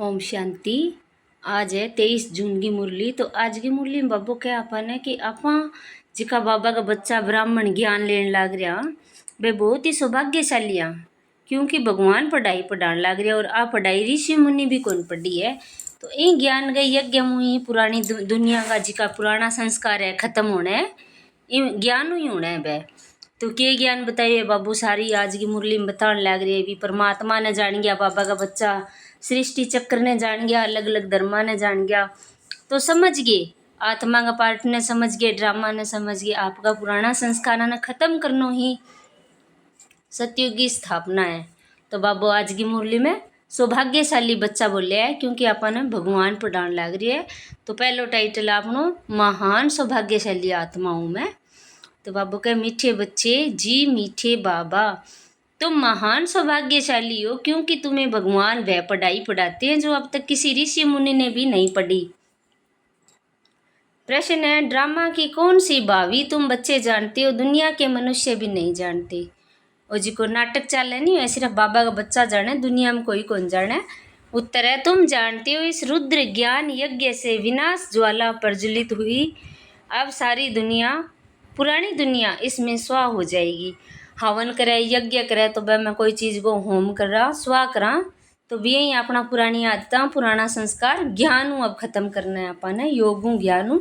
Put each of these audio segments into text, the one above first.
ओम शांति। आज है 23 जून की मुरली। तो आज की मुरली में बाबू क्या अपन है कि आपा जिका बाबा का बच्चा ब्राह्मण ज्ञान लेने लाग रहा वे बहुत ही सौभाग्यशाली हैं, क्योंकि भगवान पढ़ाई पढ़ाने लाग रहा और आ पढ़ाई ऋषि मुनि भी कौन पढ़ी है। तो इन ज्ञान गई यज्ञ मुहि पुरानी दुनिया का जिका पुराना संस्कार है खत्म होना है, इन ज्ञान ही होना है वह। तो के ज्ञान बताइए बाबू सारी आज की मुरली में बताने लग रही है। भी परमात्मा ने जान गया, बाबा का बच्चा सृष्टि चक्र ने जान गया, अलग अलग धर्मा ने जान गया। तो समझ गए, आत्मा का पार्ट ने समझ गए, ड्रामा ने समझ गए, आपका पुराना संस्कार ने खत्म करनो ही सतयुग की स्थापना है। तो बाबू आज की मुरली में सौभाग्यशाली बच्चा बोले है, क्योंकि अपन भगवान पढ़ाने लग रही है। तो पहलो टाइटल आपनो महान सौभाग्यशाली आत्मा हूँ मैं। तो बाबू के मीठे बच्चे जी मीठे बाबा, तुम महान सौभाग्यशाली हो, क्योंकि तुम्हें भगवान वह पढ़ाई पढ़ाते हैं जो अब तक किसी ऋषि मुनि ने भी नहीं पढ़ी। प्रश्न है, ड्रामा की कौन सी भावी तुम बच्चे जानते हो, दुनिया के मनुष्य भी नहीं जानते। और जी को नाटक चल नहीं है, सिर्फ बाबा का बच्चा जाने, दुनिया में कोई कौन जाने। उत्तर है, तुम जानते हो इस रुद्र ज्ञान यज्ञ से विनाश ज्वाला प्रज्वलित हुई, अब सारी दुनिया पुरानी दुनिया इसमें स्वा हो जाएगी। हवन करे यज्ञ करे तो वह मैं कोई चीज़ को होम करा स्वा करा, तो भी यही अपना पुरानी आदत पुराना संस्कार ज्ञान अब खत्म करना है अपन है, योग ज्ञान।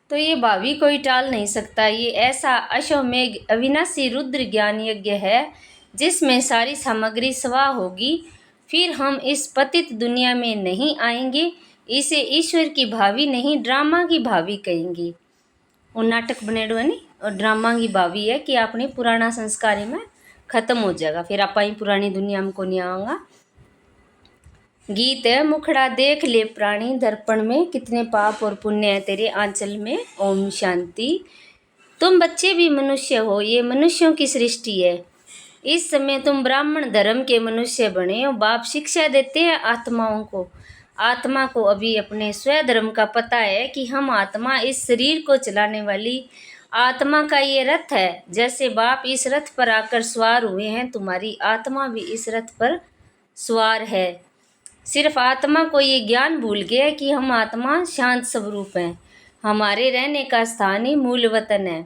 तो ये भावी कोई टाल नहीं सकता। ये ऐसा अश्वमेघ अविनाशी रुद्र ज्ञान यज्ञ है जिसमें सारी सामग्री स्वा होगी, फिर हम इस पतित दुनिया में नहीं आएंगे। इसे ईश्वर की भावी नहीं ड्रामा की भावी कहेंगे। और नाटक बनेडो है नी, और ड्रामा की भावी है कि अपने पुराना संस्कार में खत्म हो जाएगा, फिर आप ही पुरानी दुनिया में को नहीं आऊँगा। गीत है, मुखड़ा देख ले प्राणी दर्पण में, कितने पाप और पुण्य है तेरे आंचल में। ओम शांति। तुम बच्चे भी मनुष्य हो, ये मनुष्यों की सृष्टि है। इस समय तुम ब्राह्मण धर्म के मनुष्य बने हो। बाप शिक्षा देते हैं आत्माओं को। आत्मा को अभी अपने स्वधर्म का पता है कि हम आत्मा इस शरीर को चलाने वाली आत्मा का ये रथ है। जैसे बाप इस रथ पर आकर सवार हुए हैं, तुम्हारी आत्मा भी इस रथ पर सवार है। सिर्फ आत्मा को ये ज्ञान भूल गया कि हम आत्मा शांत स्वरूप हैं, हमारे रहने का स्थान ही मूल वतन है।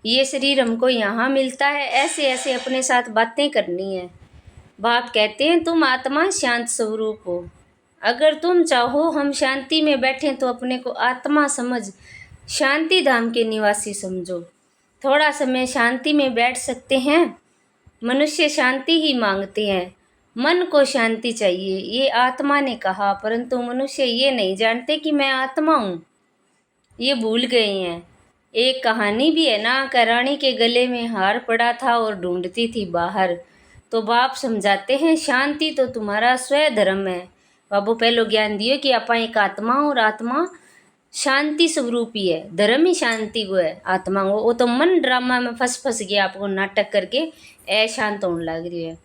ये शरीर हमको यहाँ मिलता है, ऐसे ऐसे अपने साथ बातें करनी है। बाप कहते हैं तुम आत्मा शांत स्वरूप हो। अगर तुम चाहो हम शांति में बैठें तो अपने को आत्मा समझ शांति धाम के निवासी समझो। थोड़ा समय शांति में बैठ सकते हैं। मनुष्य शांति ही मांगते हैं, मन को शांति चाहिए, ये आत्मा ने कहा। परंतु मनुष्य ये नहीं जानते कि मैं आत्मा हूँ, ये भूल गए हैं। एक कहानी भी है ना, रानी के गले में हार पड़ा था और ढूंढती थी बाहर। तो बाप समझाते हैं शांति तो तुम्हारा स्वधर्म है। बाबू पहलो ज्ञान दियो कि आपा एक आत्मा और आत्मा शांति स्वरूप ही है, धर्म ही शांति को है आत्मा को। वो तो मन ड्रामा में फंस गया, आपको नाटक करके अशांत होने लग रही है।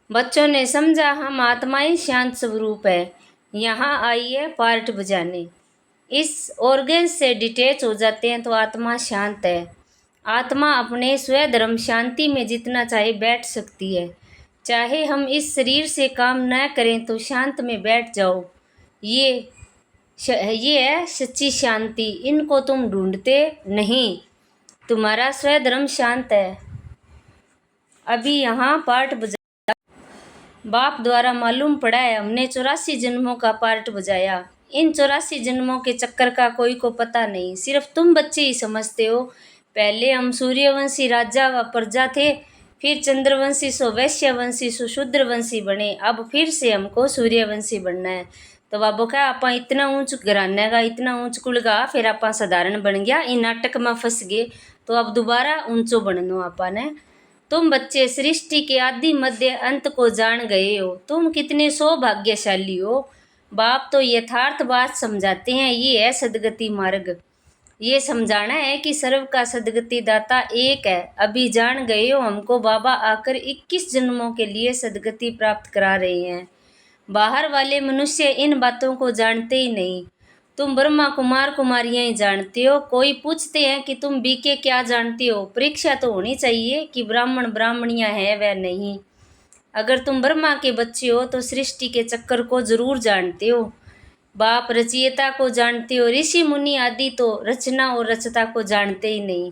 बच्चों ने समझा हम आत्मा ही शांत स्वरूप है, यहाँ आइए पार्ट बजाने। इस ऑर्गन से डिटेच हो जाते हैं तो आत्मा शांत है। आत्मा अपने स्वधर्म शांति में जितना चाहे बैठ सकती है। चाहे हम इस शरीर से काम न करें तो शांत में बैठ जाओ। ये है सच्ची शांति, इनको तुम ढूंढते नहीं, तुम्हारा स्वधर्म शांत है। अभी यहाँ पार्ट बजा बाप द्वारा मालूम पड़ा है, हमने 84 जन्मों का पार्ट बजाया। इन 84 जन्मों के चक्कर का कोई को पता नहीं, सिर्फ तुम बच्चे ही समझते हो। पहले हम सूर्यवंशी राजा व प्रजा थे, फिर चंद्रवंशी सो वैश्यवंशी सो शूद्रवंशी बने, अब फिर से हमको सूर्यवंशी बनना है। तो बाबू का आपा इतना ऊंच घराने का, इतना ऊंच कुल का, फिर आपा साधारण बन गया, इन नाटक में फंस गए, तो अब दोबारा ऊंचो बननो आपा ने। तुम बच्चे सृष्टि के आदि मध्य अंत को जान गए हो, तुम कितने सौभाग्यशाली हो। बाप तो यथार्थ बात समझाते हैं, ये है सदगति मार्ग। ये समझाना है कि सर्व का सदगति दाता एक है। अभी जान गए हो हमको बाबा आकर 21 जन्मों के लिए सदगति प्राप्त करा रहे हैं। बाहर वाले मनुष्य इन बातों को जानते ही नहीं। तुम ब्रह्मा कुमार कुमारियाँ ही जानते हो। कोई पूछते हैं कि तुम बीके क्या जानते हो, परीक्षा तो होनी चाहिए कि ब्राह्मण ब्राह्मणियाँ हैं वह नहीं। अगर तुम ब्रह्मा के बच्चे हो तो सृष्टि के चक्कर को जरूर जानते हो। बाप रचयिता को जानते हो, ऋषि मुनि आदि तो रचना और रचता को जानते ही नहीं,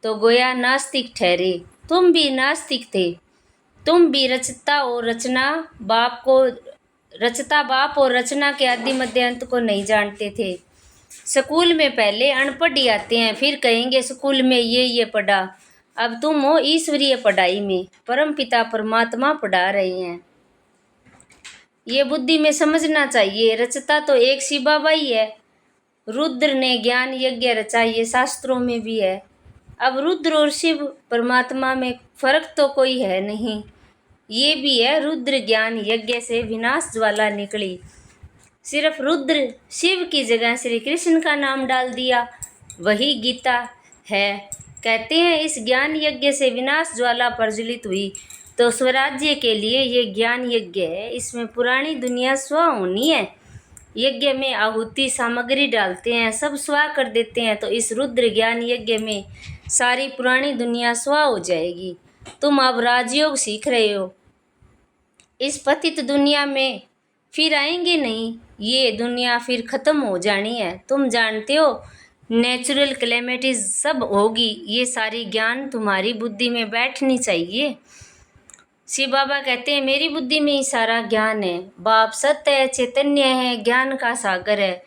तो गोया नास्तिक ठहरे। तुम भी नास्तिक थे। तुम भी रचता और रचना बाप को रचता बाप और रचना के आदि मध्य अंत को नहीं जानते थे। स्कूल में पहले अनपढ़ ही आते हैं, फिर कहेंगे स्कूल में ये पढ़ा। अब तुम हो ईश्वरीय पढ़ाई में, परम पिता परमात्मा पढ़ा रहे हैं। ये बुद्धि में समझना चाहिए। रचता तो एक शिव बाबा ही है। रुद्र ने ज्ञान यज्ञ रचा, ये शास्त्रों में भी है। अब रुद्र और शिव परमात्मा में फर्क तो कोई है नहीं। ये भी है, रुद्र ज्ञान यज्ञ से विनाश ज्वाला निकली। सिर्फ रुद्र शिव की जगह श्री कृष्ण का नाम डाल दिया, वही गीता है। कहते हैं इस ज्ञान यज्ञ से विनाश ज्वाला प्रज्वलित हुई, तो स्वराज्य के लिए ये ज्ञान यज्ञ है। इसमें पुरानी दुनिया स्व होनी है। यज्ञ में आहुति सामग्री डालते हैं, सब स्व कर देते हैं, तो इस रुद्र ज्ञान यज्ञ में सारी पुरानी दुनिया स्व हो जाएगी। तुम अब राजयोग सीख रहे हो। इस पतित दुनिया में फिर आएंगे नहीं, ये दुनिया फिर ख़त्म हो जानी है। तुम जानते हो नेचुरल कैलेमिटीज सब होगी। ये सारी ज्ञान तुम्हारी बुद्धि में बैठनी चाहिए। शिव बाबा कहते हैं मेरी बुद्धि में ही सारा ज्ञान है। बाप सत्य है, चैतन्य है, ज्ञान का सागर है।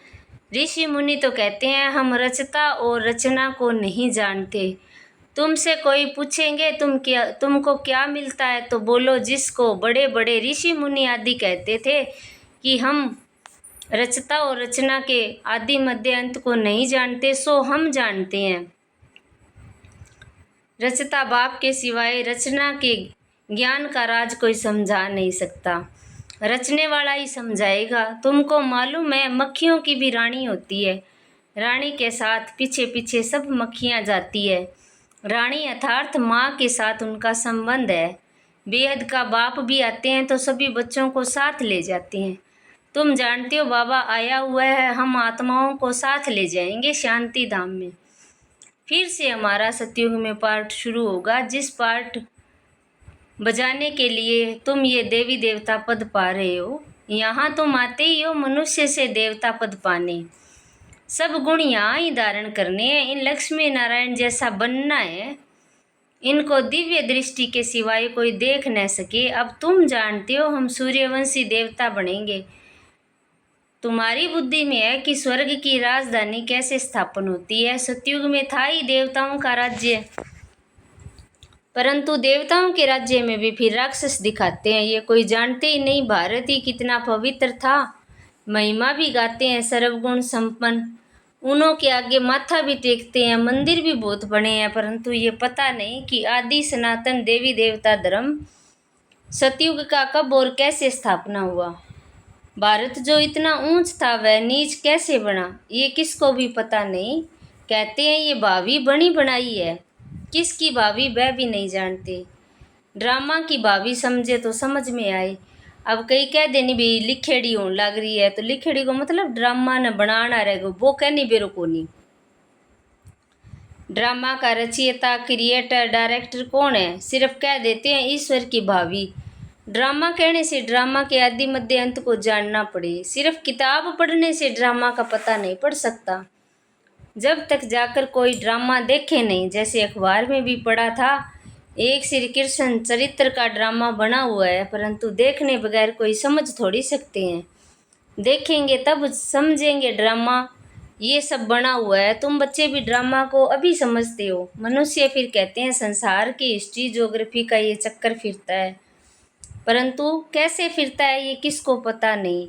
ऋषि मुनि तो कहते हैं हम रचता और रचना को नहीं जानते। तुमसे कोई पूछेंगे तुमको क्या मिलता है, तो बोलो जिसको बड़े बड़े ऋषि मुनि आदि कहते थे कि हम रचता और रचना के आदि मध्य अंत को नहीं जानते, सो हम जानते हैं। रचता बाप के सिवाय रचना के ज्ञान का राज कोई समझा नहीं सकता, रचने वाला ही समझाएगा। तुमको मालूम है मक्खियों की भी रानी होती है। रानी के साथ पीछे पीछे सब मक्खियाँ जाती है। रानी अर्थात माँ के साथ उनका संबंध है। बेहद का बाप भी आते हैं तो सभी बच्चों को साथ ले जाते हैं। तुम जानते हो बाबा आया हुआ है, हम आत्माओं को साथ ले जाएंगे शांति धाम में। फिर से हमारा सतयुग में पार्ट शुरू होगा, जिस पार्ट बजाने के लिए तुम ये देवी देवता पद पा रहे हो। यहाँ तुम आते ही हो मनुष्य से देवता पद पाने। सब गुण यहाँ ही धारण करने हैं। इन लक्ष्मी नारायण जैसा बनना है। इनको दिव्य दृष्टि के सिवाय कोई देख न सके। अब तुम जानते हो हम सूर्यवंशी देवता बनेंगे। तुम्हारी बुद्धि में है कि स्वर्ग की राजधानी कैसे स्थापन होती है। सतयुग में था ही देवताओं का राज्य, परंतु देवताओं के राज्य में भी फिर राक्षस दिखाते हैं। ये कोई जानते ही नहीं भारत ही कितना पवित्र था। महिमा भी गाते हैं सर्वगुण संपन्न। उन्हों के आगे माथा भी टेकते हैं, मंदिर भी बहुत बने हैं, परंतु ये पता नहीं कि आदि सनातन देवी देवता धर्म सतयुग का कब और कैसे स्थापना हुआ। भारत जो इतना ऊंच था वह नीच कैसे बना, ये किसको भी पता नहीं। कहते हैं ये भावी बनी बनाई है, किसकी भावी वह भी नहीं जानते। ड्रामा की भावी समझे तो समझ में आए। अब कई कह देनी भी लिखेड़ी होने लग रही है, तो लिखेड़ी को मतलब ड्रामा न बनाना रहेगा, वो कहनी बेरो को नहीं। ड्रामा का रचयिता क्रिएटर डायरेक्टर कौन है, सिर्फ कह देते हैं ईश्वर की भावी। ड्रामा कहने से ड्रामा के आदि मध्य अंत को जानना पड़े। सिर्फ किताब पढ़ने से ड्रामा का पता नहीं पड़ सकता, जब तक जाकर कोई ड्रामा देखे नहीं। जैसे अखबार में भी पढ़ा था एक श्री कृष्ण चरित्र का ड्रामा बना हुआ है, परंतु देखने बगैर कोई समझ थोड़ी सकते हैं। देखेंगे तब समझेंगे ड्रामा ये सब बना हुआ है। तुम बच्चे भी ड्रामा को अभी समझते हो। मनुष्य फिर कहते हैं संसार की हिस्ट्री ज्योग्राफी का ये चक्कर फिरता है, परंतु कैसे फिरता है ये किसको पता नहीं।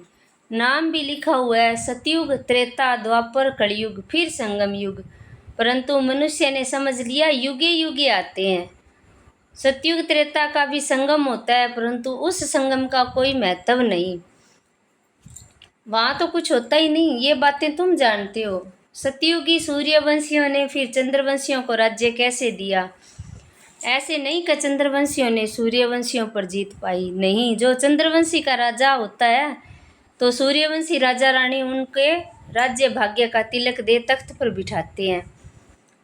नाम भी लिखा हुआ है सतयुग, त्रेता, द्वापर, कलयुग, फिर संगम युग, परंतु मनुष्य ने समझ लिया युगे युगे आते हैं। सतयुग त्रेता का भी संगम होता है, परंतु उस संगम का कोई महत्व नहीं, वहाँ तो कुछ होता ही नहीं। ये बातें तुम जानते हो। सतयुगी सूर्यवंशियों ने फिर चंद्रवंशियों को राज्य कैसे दिया। ऐसे नहीं कि चंद्रवंशियों ने सूर्यवंशियों पर जीत पाई, नहीं। जो चंद्रवंशी का राजा होता है तो सूर्यवंशी राजा रानी उनके राज्य भाग्य का तिलक दे तख्त पर बिठाते हैं।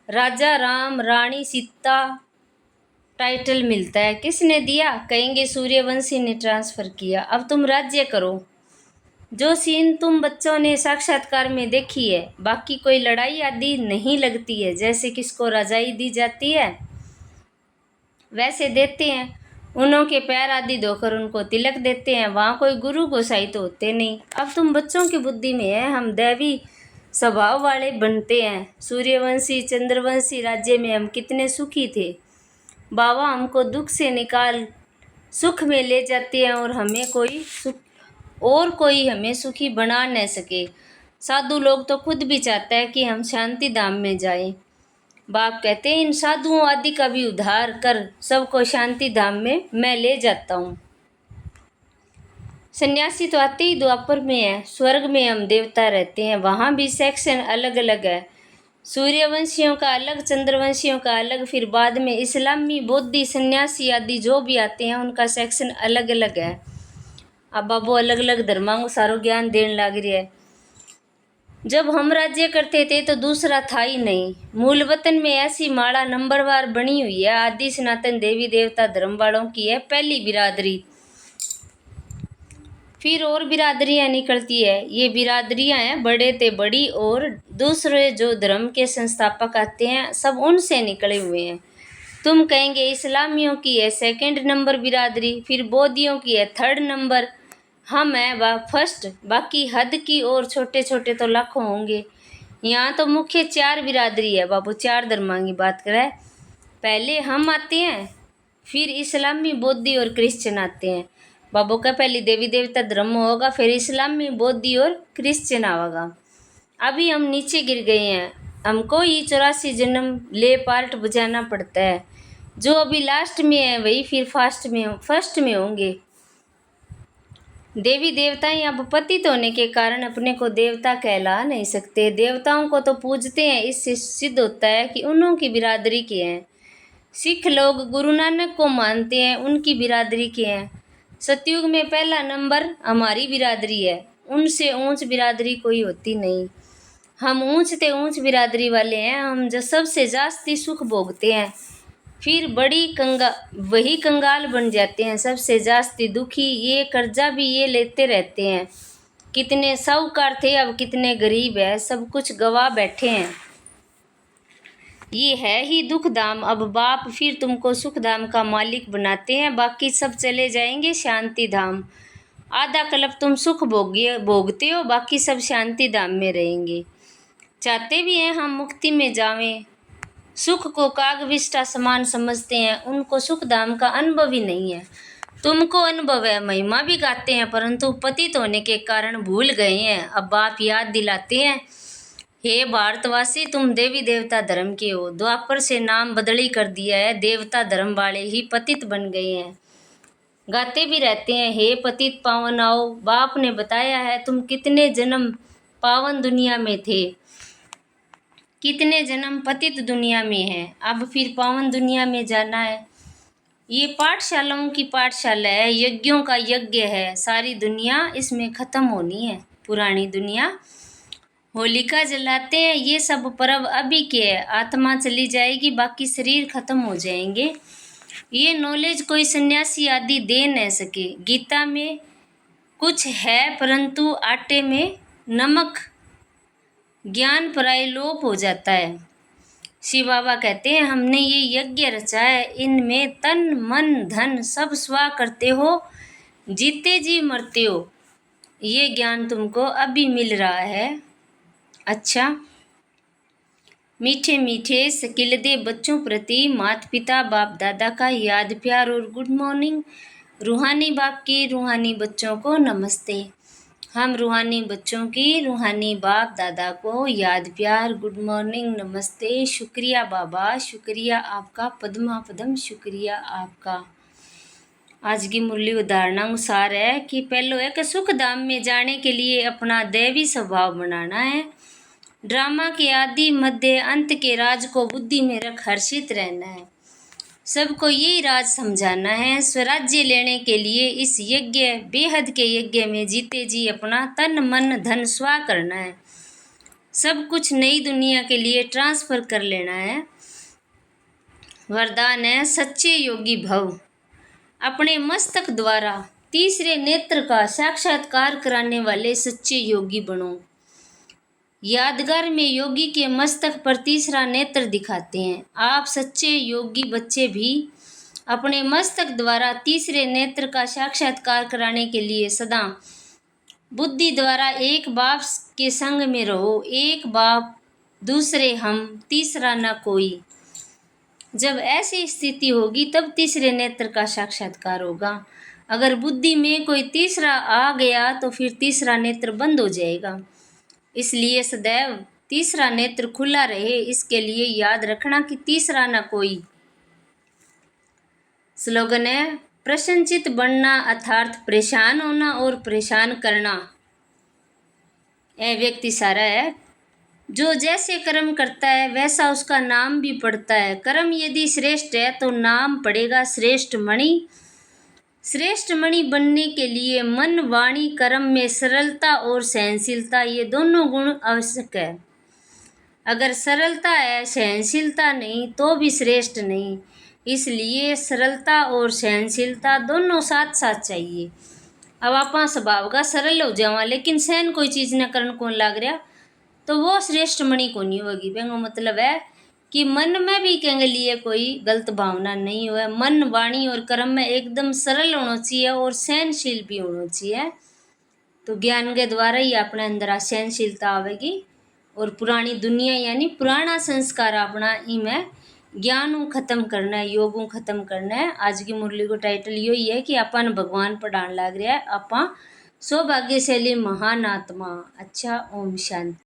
राजा राम, रानी सीता, टाइटल मिलता है। किसने दिया? कहेंगे सूर्यवंशी ने ट्रांसफ़र किया। अब तुम राज्य करो। जो सीन तुम बच्चों ने साक्षात्कार में देखी है, बाकी कोई लड़ाई आदि नहीं लगती है। जैसे किसको रजाई दी जाती है वैसे देते हैं, उन्हों के पैर आदि धोकर उनको तिलक देते हैं। वहाँ कोई गुरु गोसाई तो होते नहीं। अब तुम बच्चों की बुद्धि में है, हम दैवी स्वभाव वाले बनते हैं। सूर्यवंशी चंद्रवंशी राज्य में हम कितने सुखी थे। बाबा हमको दुख से निकाल सुख में ले जाते हैं और कोई हमें सुखी बना न सके। साधु लोग तो खुद भी चाहते हैं कि हम शांति धाम में जाएं। बाप कहते हैं इन साधुओं आदि का भी उद्धार कर सबको शांति धाम में मैं ले जाता हूँ। सन्यासी तो आते ही द्वापर में है। स्वर्ग में हम देवता रहते हैं, वहाँ भी सेक्शन अलग अलग है। सूर्यवंशियों का अलग, चंद्रवंशियों का अलग, फिर बाद में इस्लामी बौद्धि सन्यासी आदि जो भी आते हैं उनका सेक्शन अलग अलग है। अब बाबू अलग अलग धर्मां को सारो ज्ञान देने लग रही है। जब हम राज्य करते थे तो दूसरा था ही नहीं। मूल वतन में ऐसी माड़ा नंबरवार बनी हुई है। आदि सनातन देवी देवता धर्म वालों की है पहली बिरादरी, फिर और बिरादरियां निकलती है। ये बिरादरियां हैं बड़े ते बड़ी, और दूसरे जो धर्म के संस्थापक आते हैं सब उनसे निकले हुए हैं। तुम कहेंगे इस्लामियों की है सेकंड नंबर बिरादरी, फिर बौद्धियों की है थर्ड नंबर, हम है फर्स्ट, बाकी हद की और छोटे छोटे तो लाखों होंगे। यहाँ तो मुख्य 4 बिरादरी है बाबू, 4 धर्मां की बात करें। पहले हम आते हैं, फिर इस्लामी बौद्धि और क्रिश्चियन आते हैं। बाबू का पहले देवी देवता धर्म होगा, फिर इस्लामी बौद्धि और क्रिश्चियन आवेगा। अभी हम नीचे गिर गए हैं, हमको ही 84 जन्म ले पार्ट बजाना पड़ता है। जो अभी लास्ट में है वही फिर फर्स्ट में होंगे। देवी देवताएं अब पतित होने के कारण अपने को देवता कहला नहीं सकते। देवताओं को तो पूजते हैं, इससे सिद्ध होता है कि उन्हों की बिरादरी के हैं। सिख लोग गुरु नानक को मानते हैं, उनकी बिरादरी के हैं। सतयुग में पहला नंबर हमारी बिरादरी है, उनसे ऊंच बिरादरी कोई होती नहीं। हम ऊंच ते ऊंच बिरादरी वाले हैं, हम जो सबसे जास्ती सुख भोगते हैं। फिर वही कंगाल बन जाते हैं, सबसे जास्ती दुखी। ये कर्जा भी ये लेते रहते हैं। कितने साहूकार थे अब कितने गरीब है, सब कुछ गवा बैठे हैं। ये है ही दुख धाम। अब बाप फिर तुमको सुख धाम का मालिक बनाते हैं, बाकी सब चले जाएंगे शांति धाम। आधा कल्प तुम सुख भोगते हो, बाकी सब शांति धाम में रहेंगे। चाहते भी हैं हम मुक्ति में जावें, सुख को कागविष्टा समान समझते हैं, उनको सुख धाम का अनुभव ही नहीं है। तुमको अनुभव है, महिमा भी गाते हैं, परंतु पतित होने के कारण भूल गए हैं। अब बाप याद दिलाते हैं, हे भारतवासी तुम देवी देवता धर्म के हो, द्वापर से नाम बदली कर दिया है, देवता धर्म वाले ही पतित बन गए हैं। गाते भी रहते हैं, हे पतित पावन आओ। बाप ने बताया है तुम कितने जन्म पावन दुनिया में थे, कितने जन्म पतित दुनिया में है, अब फिर पावन दुनिया में जाना है। ये पाठशालाओं की पाठशाला है, यज्ञों का यज्ञ है। सारी दुनिया इसमें ख़त्म होनी है, पुरानी दुनिया। होलिका जलाते हैं, ये सब पर्व अभी के है। आत्मा चली जाएगी, बाकी शरीर खत्म हो जाएंगे। ये नॉलेज कोई सन्यासी आदि दे न सके। गीता में कुछ है, परंतु आटे में नमक ज्ञान प्रायलोप हो जाता है। शिव बाबा कहते हैं हमने ये यज्ञ रचा है, इनमें तन मन धन सब स्वा करते हो, जीते जी मरते हो। ये ज्ञान तुमको अभी मिल रहा है। अच्छा, मीठे मीठे सकिलदे बच्चों प्रति माता पिता बाप दादा का याद प्यार और गुड मॉर्निंग। रूहानी बाप की रूहानी बच्चों को नमस्ते। हम रूहानी बच्चों की रूहानी बाप दादा को याद प्यार गुड मॉर्निंग नमस्ते। शुक्रिया बाबा, शुक्रिया आपका, पद्मा पदम शुक्रिया आपका। आज की मुरली उदाहरण अनुसार है कि पहलो है कि सुख धाम में जाने के लिए अपना दैवी स्वभाव बनाना है। ड्रामा के आदि मध्य अंत के राज को बुद्धि में रख हर्षित रहना है। सबको यही राज समझाना है। स्वराज्य लेने के लिए इस यज्ञ बेहद के यज्ञ में जीते जी अपना तन मन धन स्वा करना है। सब कुछ नई दुनिया के लिए ट्रांसफ़र कर लेना है। वरदान है सच्चे योगी भव। अपने मस्तक द्वारा तीसरे नेत्र का साक्षात्कार कराने वाले सच्चे योगी बनो। यादगार में योगी के मस्तक पर तीसरा नेत्र दिखाते हैं। आप सच्चे योगी बच्चे भी अपने मस्तक द्वारा तीसरे नेत्र का साक्षात्कार कराने के लिए सदा बुद्धि द्वारा एक बाप के संग में रहो। एक बाप, दूसरे हम, तीसरा न कोई। जब ऐसी स्थिति होगी तब तीसरे नेत्र का साक्षात्कार होगा। अगर बुद्धि में कोई तीसरा आ गया तो फिर तीसरा नेत्र बंद हो जाएगा। इसलिए सदैव तीसरा नेत्र खुला रहे, इसके लिए याद रखना कि तीसरा न कोई। स्लोगन है प्रसन्नचित बनना अर्थात परेशान होना और परेशान करना। यह व्यक्ति सारा है जो जैसे कर्म करता है वैसा उसका नाम भी पड़ता है। कर्म यदि श्रेष्ठ है तो नाम पड़ेगा श्रेष्ठ मणि। श्रेष्ठ मणि बनने के लिए मन, वाणी, कर्म में सरलता और सहनशीलता ये दोनों गुण आवश्यक है। अगर सरलता है, सहनशीलता नहीं तो भी श्रेष्ठ नहीं। इसलिए सरलता और सहनशीलता दोनों साथ साथ चाहिए। अब आप स्वभाव का सरल हो जावा लेकिन सहन कोई चीज़ न करन कौन लाग रहा तो वो श्रेष्ठ मणि को नहीं होगी। बेंगो मतलब है कि मन में भी कहेंगे लिए कोई गलत भावना नहीं हो। मन, वाणी और कर्म में एकदम सरल होना चाहिए और सहनशील भी होना चाहिए। तो ज्ञान के द्वारा ही अपने अंदर सहनशीलता आवेगी और पुरानी दुनिया यानी पुराना संस्कार अपना इमें ज्ञान खत्म करना है, योग खत्म करना है। आज की मुरली को टाइटल यही है कि अपन भगवान पढ़ान लग रहा है, आपा सौभाग्यशाली महान आत्मा। अच्छा, ओम शांति।